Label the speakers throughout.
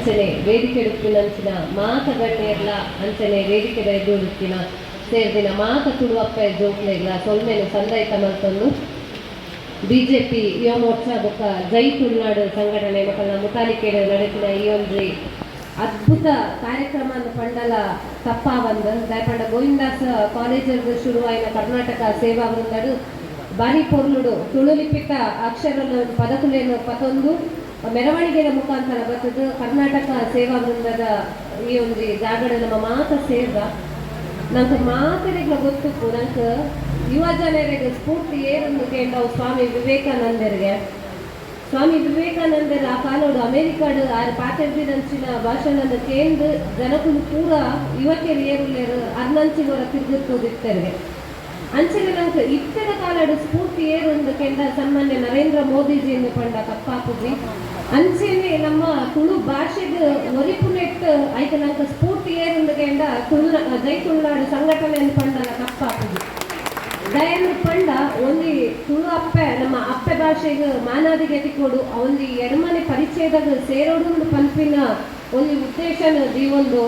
Speaker 1: ಅಂಚನೆ ವೇದಿಕೆ ಉಡುಪಿನಂಚಿನ ಮಾತ ಗಣ್ಯರ್ಲ ಅಂಚನೆ ವೇದಿಕೆ ಎದ್ದು ಉಡುಪಿನ ಸೇರಿದಿನ ಮಾತ ತುಳುವಪ್ಪ ಜೋಕ್ಲೆಗ್ಲ ಸೊಲ್ಮೆನು ಸಂದಾಯಿತ ಮಲ್ತೊಂದು ಬಿಜೆಪಿ ಯುವ ಮೋರ್ಚಾ ಬೊಕ್ಕ ಜೈ ತುಳುನಾಡು ಸಂಘಟನೆ ಮಕ್ಕಳ ಮುತಾಲಿಕೆಡೆ ನಡೆಸಿನ ಈ ಒಂದು ಅದ್ಭುತ ಕಾರ್ಯಕ್ರಮ ಪಂಡಲ ತಪ್ಪಾವಂದು ದಯಪಂಡ ಗೋವಿಂದಾಸ್ ಕಾಲೇಜಲ್ಲಿ ಶುರುವಾಯಿನ ಕರ್ನಾಟಕ ಸೇವಾ ವೃಂದಡು ಬಾರಿ ಪೊರ್ಲುಡು ತುಳುಲಿಪಿಕ ಅಕ್ಷರ ಪದಕುಲೇನು ಪತೊಂದು ಮೆರವಣಿಗೆಯ ಮುಖಾಂತರ ಬರ್ತದ್ದು ಕರ್ನಾಟಕ ಸೇವಾ ವೃಂದದ ಈ ಒಂದು ಜಾಗಡ ನಮ್ಮ ಮಾತ ಸೇರ್ದ ನಂಗೆ ಮಾತರಿಗಳ ಗೊತ್ತು ನಂಗೆ ಯುವ ಜನರಿಗೆ ಸ್ಫೂರ್ತಿ ಏನಂದು ಕೇಂದ್ರ ಸ್ವಾಮಿ ವಿವೇಕಾನಂದರಿಗೆ ಆ ಕಾಲೋಡು ಅಮೆರಿಕಾಡು ಆರು ಪಾತೆರ್ದಿನಂಚಿನ ಭಾಷಣದ ಕೇಂದ್ರ ಜನಕುಲು ಪೂರ ಯುವಕರು ಏರುಲ್ಲೇರು ಅರ್ನಂಚಿನವರ ತಿರುಗುತ್ತೋದಿತ್ತರಿಗೆ ಅಂಚನೆ ನಂಗೆ ಇತ್ತರ ಕಾಲಡು ಸ್ಫೂರ್ತಿ ಏರುಂದು ಕೇಂದ್ರ ಸನ್ಮಾನ್ಯ ನರೇಂದ್ರ ಮೋದಿಜಿ ಎಂದು ಪಂಡ ಕಪ್ಪಾಪುಜಿ ಅಂಚೆನೆ ನಮ್ಮ ತುಳು ಭಾಷೆಗೆ ಒರಿಪುನೆಟ್ಟು ಆಯ್ತು ನಂಗೆ ಸ್ಫೂರ್ತಿ ಏರುಂದು ಕೇಂದ್ರ ಜೈ ತುಳುನಾಡು ಸಂಘಟನೆ ಪಂಡಲ ಕಪ್ಪಾಪುಜಿ ದಯನು ಪಂಡ ಒಂದು ತುಳು ಅಪ್ಪೆ ನಮ್ಮ ಅಪ್ಪೆ ಭಾಷೆಗೆ ಮಾನಾದಿಗೆ ಎತ್ತಿಕೊಡು ಒಂದು ಎಡಮನೆ ಪರಿಚಯದಾಗ ಸೇರೋಡು ಪಂಪಿನ ಒಂದು ಉದ್ದೇಶನ ಜೀವೊಂದು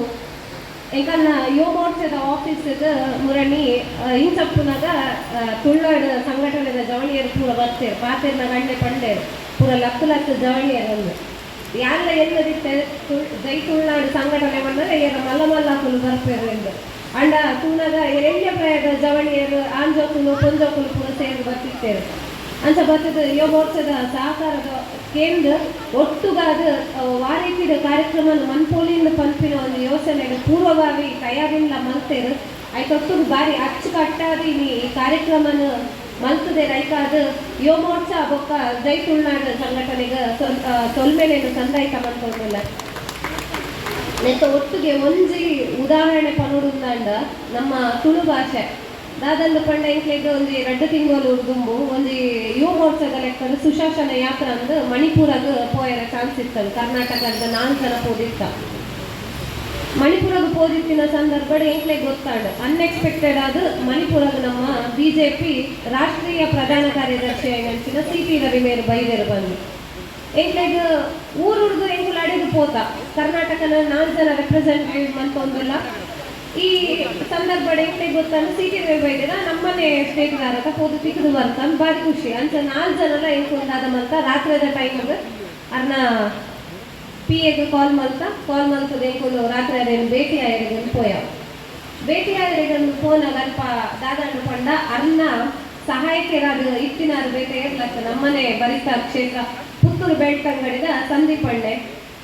Speaker 1: ಎಂಕಲ್ನ ಯುವ ಮೋರ್ಚಾದ ಆಫೀಸ್ದ ಮುರಣಿ ಇಂಚಪ್ಪುನಾಗ ತುಳುನಾಡು ಸಂಘಟನೆದ ಜವಳಿಯರು ಪೂರ ಬರ್ತೇರು ಪಾತೇರ್ನ ಗಂಡೆ ಪಂಡೇರು ಪೂರ ಲಕ್ಕ ಜವಳಿಯರನ್ನು ಯಾರ ಎಲ್ಲದಿತ್ತೆ ಜೈ ತುಳುನಾಡು ಸಂಘಟನೆ ಬಂದರೆ ಏರ ಮಲ್ಲ ಬರ್ಪೇರು ಎಂದು ಅಂಡ ತೂನಾಗ ಎಳ್ಯ ಪ್ರಾಯದ ಜವಳಿಯರು ಆಂಜೋಕುಲು ಪೊಂಜೋಕುಲು ಪೂರ ಸೇರಿ ಬರ್ತಿರ್ತೇವೆ ಅಂಚ ಬರ್ತದ ಯುವ ಮೋರ್ಚಾದ ಸಹಕಾರದ ಕೇಂದ್ರ ಒಟ್ಟುಗಾದ ವಾರೀತಿದ ಕಾರ್ಯಕ್ರಮ ಮನ್ಪೋಲಿಂದ ಪಂಪಿನ ಒಂದು ಯೋಜನೆಗೆ ಪೂರ್ವಭಾವಿ ತಯಾರಿಲ್ಲ ಮಲ್ತೇರು ಐಕೊಟ್ಟು ಬಾರಿ ಅಚ್ಚುಕಟ್ಟಾದಿ ಈ ಕಾರ್ಯಕ್ರಮನ ಮಲ್ತದೆ ರೈಕಾದ ಯುವ ಮೋರ್ಚಾ ಬೊಕ್ಕ ಜೈ ತುಳುನಾಡು ಸಂಘಟನೆಗೆ ಸೊಲ್ಮೆನೇನು ಸಂದಾಯಿತ ಮಲ್ತೋದಿಲ್ಲ ನೆತ್ತ ಒಟ್ಟಿಗೆ ಒಂಜಿ ಉದಾಹರಣೆ ಪನೋಡುಂದಾಂಡ ನಮ್ಮ ತುಳು ಭಾಷೆ ದಾದಂದು ಪಂಡ ಎಂಕ್ಲೆಗ್ ಒಂದು 2 ತಿಂಗಳು ಉಡ್ದುಂಬು ಒಂದು ಯುವ ಮೋರ್ಚಾದ ಲೆಕ್ಕದ ಸುಶಾಸನ ಯಾತ್ರೆ ಅಂದು ಮಣಿಪುರಾಗ ಪೋಯರ ಚಾನ್ಸ್ ಇತ್ತು ಕರ್ನಾಟಕದ 4 ಜನ ಪೋದಿತ್ತ ಮಣಿಪುರಾಗ ಪೋದಿತ್ತಿನ ಸಂದರ್ಭ ಎಂಕ್ಲೆಗ್ ಗೊತ್ತಾಂಡ ಅನ್ಎಕ್ಸ್ಪೆಕ್ಟೆಡ್ ಆದ ಮಣಿಪುರಾಗ ನಮ್ಮ ಬಿಜೆಪಿ ರಾಷ್ಟ್ರೀಯ ಪ್ರಧಾನ ಕಾರ್ಯದರ್ಶಿ ನಂಚಿನ CP ರವಿಮೇರು ಬೈದೇರು ಬಂದು ಎಂಕ್ಲೆಗ್ ಊರುಡ್ದು ಎಂಕುಲು ಅಡಿದು ಪೋತ ಕರ್ನಾಟಕನ 4 ಜನ ರೆಪ್ರೆಸೆಂಟೇಟಿವ್ ಮಂತೊಂದಿಲ್ಲ ಈ ಸಂದರ್ಭ ಎಂಕ್ಲೆಗ್ ಗೊತ್ತಾಗ CP ರವಿ ಬೈದೇರ ನಮ್ಮನೆ ಸ್ಟೇಟ್ಗಾರಕ ಪೋದು ತಿಕ್ಕದು ಬರ್ತಾನೆ ಬಾರಿ ಖುಷಿ ಅಂಚ 4 ಜನಲ ಎಂಕುಂದಾದ ಮಲ್ತ ರಾತ್ರಿದ ಟೈಮ್ಗೆ ಅರ್ನ PAಗೆ ಕಾಲ್ ಮಲ್ತದ ಎಂಕುಲು ರಾತ್ರಿ ಅದೇನು ಭೇಟಿ ಆಯರಿಗೆ ಭೇಟಿ ಆಯರಿಗೆ ಫೋನಾಗ ಅಲ್ಪ ದಾದಾಂಡು ಪಂಡ ಅರ್ನ ಸಹಾಯಕರಾದ ಇತ್ತಿನಾರು ಬೇಟೆ ಇರ್ಲಕ್ಕ ನಮ್ಮನೆ ಬರಿತಾ ಕ್ಷೇತ್ರ ಪುತ್ತೂರು ಬೆಳ್ತಂಗಡಿದ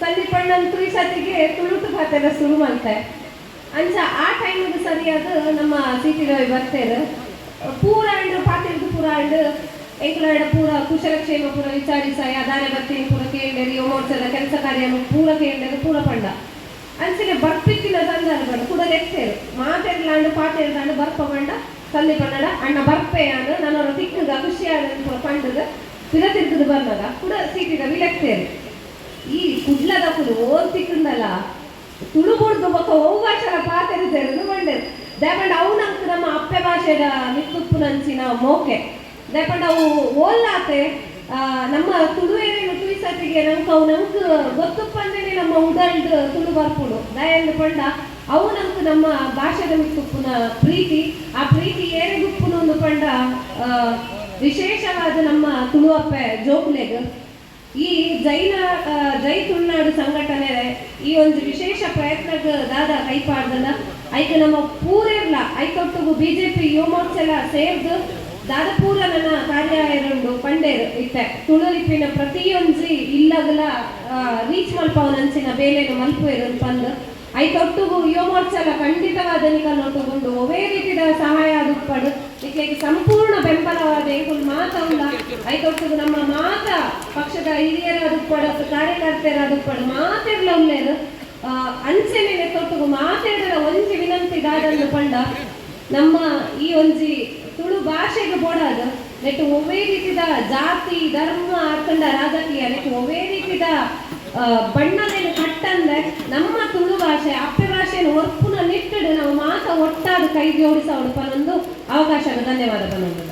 Speaker 1: ಸಂದೀಪಣ್ಣನ ತುರಿಸತಿಗೆ ತುಳುಟು ಪಾತೆಲ್ಲ ಶುರು ಮಾಡ್ತಾರೆ ಅಂಚ ಆ ಟೈಮಿಗೆ ಸರಿಯಾದ ನಮ್ಮ CP ರವಿ ಬರ್ತೇರು ಪೂರ ಅಂಡು ಪಾತಿರ್ದು ಪೂರ ಅಂಡು ಎಂಕುಲಾಡ ಪೂರ ಕುಶಲಕ್ಷೇಮ ಪೂರ ವಿಚಾರಿಸ ಯಾದಾನೆ ಬರ್ತೀನಿ ಪೂರ ಕೇಳಿದ್ರು ಯುವ ಮೋರ್ಚಾದ ಕೆಲಸ ಕಾರ್ಯ ಪೂರ ಕೇಳಿದ್ರು ಪೂರ ಪಂಡ ಅಂಚನೆ ಬರ್ಪಿಕ್ಕಿನ ಸಂದರ್ಭ ಕೂಡ ಲೆಕ್ತೇರು ಮಾತೆರ್ಲಾಂಡು ಪಾತೆರ್ಲಾಂಡು ಬರ್ಪ ಪಂಡ ಸಂದೀಪಣ್ಣಡ ಅಣ್ಣ ಬರ್ಪೆ ಅಂದು ನನ್ನವರ ತಿಕ್ಕದ ಖುಷಿಯಾದ ಪೂರ ಪಂಡದ ತಿರುಗುದು ಬಂದಾಗ ಕೂಡ CP ರವಿ ಲೆಕ್ತೇರು ಈ ಕುಡ್ಲದ ಕುಲು ಓದ್ ತಿಕ್ಕಂದಲ್ಲ ತುಳುಬುಡ್ದು ಬೊಕ್ಕ ಅವಕಾಶರ ಪಾತೆರು ಸೇರಿದು ಬಂಡೇರು ದಯಪಂಡ ಅವು ನಂಗೆ ನಮ್ಮ ಅಪ್ಪೆ ಭಾಷೆದ ಮಿತ್ತುಪ್ಪು ನಂಚಿನ ಮೋಕೆ ದಯಪಂಡ ಅವು ಓಲ್ಲಾತೆ ನಮ್ಮ ತುಳುವೇನೇನು ತುಯಿಸತಿಗೆ ನಂಗೆ ಗೊತ್ತುಪ್ಪಂದೇನೆ ನಮ್ಮ ಉಡಲ್ದು ತುಳು ಬರ್ಪುಡು ದಯಂದು ಪಂಡ ಅವು ನಂಗೆ ನಮ್ಮ ಭಾಷೆದ ಮಿತ್ತುಪ್ಪುನ ಪ್ರೀತಿ ಆ ಪ್ರೀತಿ ಏರಿಗುಪ್ಪುನು ಪಂಡ ವಿಶೇಷವಾದ ನಮ್ಮ ತುಳು ಅಪ್ಪೆ ಜೋಕ್ಲೆಗ್ ಈ ಜೈ ತುಳುನಾಡು ಸಂಘಟನೆ ಈ ಒಂದು ವಿಶೇಷ ಪ್ರಯತ್ನಕ್ಕೆ ದಾದ ಕೈಪಾಡ್ದಲ್ಲ ಐಕ ನಮ್ಮ ಪೂರೆಲ್ಲ ಐಕೊಟ್ಟಿಗೂ ಬಿಜೆಪಿ ಯುವ ಮೋರ್ಚೆಲ್ಲ ಸೇರ್ದು ದಾದ ಪೂರ ನನ್ನ ಕಾರ್ಯಾಯರುಂಡು ಪಂಡೇರು ಇತ್ತೆ ತುಳುಲಿಪಿನ ಪ್ರತಿಯೊಂದು ಇಲ್ಲಗಲ ರೀಚ್ ಮಲ್ಪವನಂಚಿನ ಬೇಲೆನು ಮಲ್ಪುವೆರು ಪಂದು ಐಕೊಟ್ಟಿಗೂ ಯುವ ಮೋರ್ಚೆಲ್ಲ ಖಂಡಿತವಾದ ನಿಕಲ್ನೊಟ್ಟುಕೊಂಡು ಒವೇ ರೀತಿಯ ಸಹಾಯ ಆದುಪ್ಪಡು ಇದಕ್ಕೆ ಸಂಪೂರ್ಣ ಬೆಂಬಲವಾದ ಎಂಕುಲು ಮಾತಲ್ಲ ಐಕೊಟ್ಟಿಗೂ ನಮ್ಮ ಮಾತ ಪಕ್ಷದ ಹಿರಿಯರಾದುಪ್ಪಡು ಕಾರ್ಯಕರ್ತರಾದುಪ್ಪಡು ಮಾತೆರ್ಲ ಉಳ್ಳೇರು ಅಂಚೆನೆ ತೊಟ್ಟಿಗೂ ಮಾತೆರ್ಲ ಒಂಜಿ ವಿನಂತಿ ದಾದನ್ನು ಪಂಡ ನಮ್ಮ ಈ ಒಂಜಿ ತುಳು ಭಾಷೆಗೆ ಬೋಡಾದ ನೆಟ್ಟು ಒವೇ ರೀತಿಯ ಜಾತಿ ಧರ್ಮ ಆರ್ಕಂಡ ರಾಜಕೀಯ ನೆಟ್ಟು ಒವೇ ರೀತಿಯ ಬಣ್ಣದೇನು ಕಟ್ಟಂದ್ರೆ ನಮ್ಮ ತುಳು ಭಾಷೆ ಅಪ್ಪೆ ಭಾಷೆಯನ್ನು ಒರ್ಪುನ ನಿಟ್ಟಿಡು ನಾವು ಮಾತ ಒಟ್ಟಾದ ಕೈ ಜೋಡಿಸೋಣ ಪನ್ನೊಂದು ಅವಕಾಶ ಧನ್ಯವಾದ ಪನ್ನೊಂದು